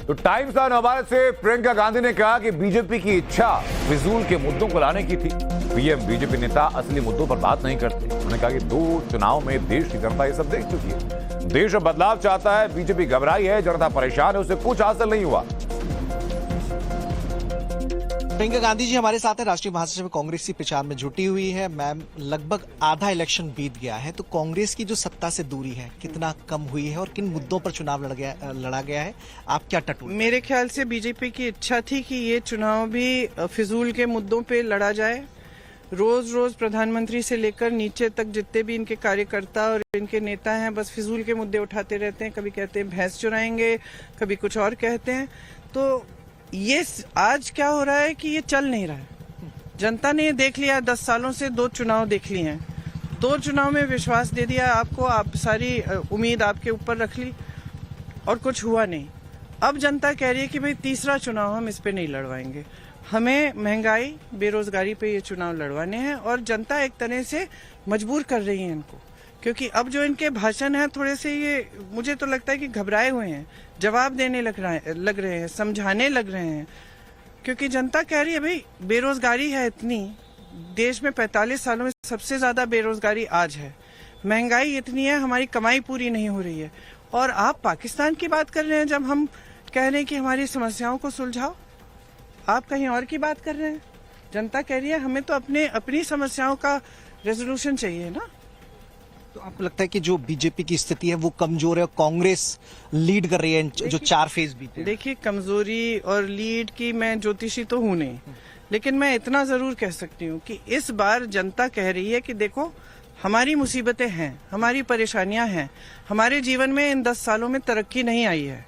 तो times of Nawaz से प्रियंका गांधी ने कहा कि बीजेपी की इच्छा फिजूल के मुद्दों को लाने की थी। पीएम बीजेपी नेता असली मुद्दों पर बात नहीं करते। उन्होंने कहा कि 2 चुनाव में देश की जनता ये सब देख चुकी है। देश अब बदलाव चाहता है, बीजेपी घबराई है, जनता परेशान है, उसे कुछ हासिल नहीं हुआ। प्रियंका गांधी जी हमारे साथ है, राष्ट्रीय महासचिव कांग्रेस की प्रचार में जुटी हुई है। मैम, लगभग आधा इलेक्शन बीत गया है, तो कांग्रेस की जो सत्ता से दूरी है कितना कम हुई है और किन मुद्दों पर चुनाव लड़ा गया है, आप क्या टटोल? मेरे ख्याल से बीजेपी की इच्छा थी कि ये चुनाव भी फिजूल के मुद्दों पे लड़ा जाए। रोज रोज प्रधानमंत्री से लेकर नीचे तक जितने भी इनके कार्यकर्ता और इनके नेता हैं, बस फिजूल के मुद्दे उठाते रहते हैं। कभी कहते हैं भैंस चुराएंगे, कभी कुछ और कहते हैं। तो ये आज क्या हो रहा है कि ये चल नहीं रहा है। जनता ने ये देख लिया, 10 सालों से 2 चुनाव देख लिए हैं। 2 चुनाव में विश्वास दे दिया आपको, आप सारी उम्मीद आपके ऊपर रख ली और कुछ हुआ नहीं। अब जनता कह रही है कि भाई तीसरा चुनाव हम इस पे नहीं लड़वाएंगे, हमें महंगाई बेरोजगारी पे ये चुनाव लड़वाने हैं। और जनता एक तरह से मजबूर कर रही है इनको, क्योंकि अब जो इनके भाषण हैं थोड़े से ये मुझे तो लगता है कि घबराए हुए हैं, जवाब देने लग रहे हैं, समझाने लग रहे हैं। क्योंकि जनता कह रही है भाई बेरोजगारी है इतनी, देश में 45 सालों में सबसे ज्यादा बेरोजगारी आज है, महंगाई इतनी है, हमारी कमाई पूरी नहीं हो रही है। और आप पाकिस्तान की बात कर रहे हैं, जब हम कह रहे हैं कि हमारी समस्याओं को सुलझाओ, आप कहीं और की बात कर रहे हैं। जनता कह रही है हमें तो अपनी समस्याओं का रेजोल्यूशन चाहिए ना। तो आपको लगता है कि जो बीजेपी की स्थिति है वो कमजोर है और कांग्रेस लीड कर रही है जो 4 फेज बीते? देखिए, कमजोरी और लीड की मैं ज्योतिषी तो हूं नहीं, लेकिन मैं इतना जरूर कह सकती हूँ कि इस बार जनता कह रही है कि देखो हमारी मुसीबतें हैं, हमारी परेशानियां हैं, हमारे जीवन में इन 10 सालों में तरक्की नहीं आई है।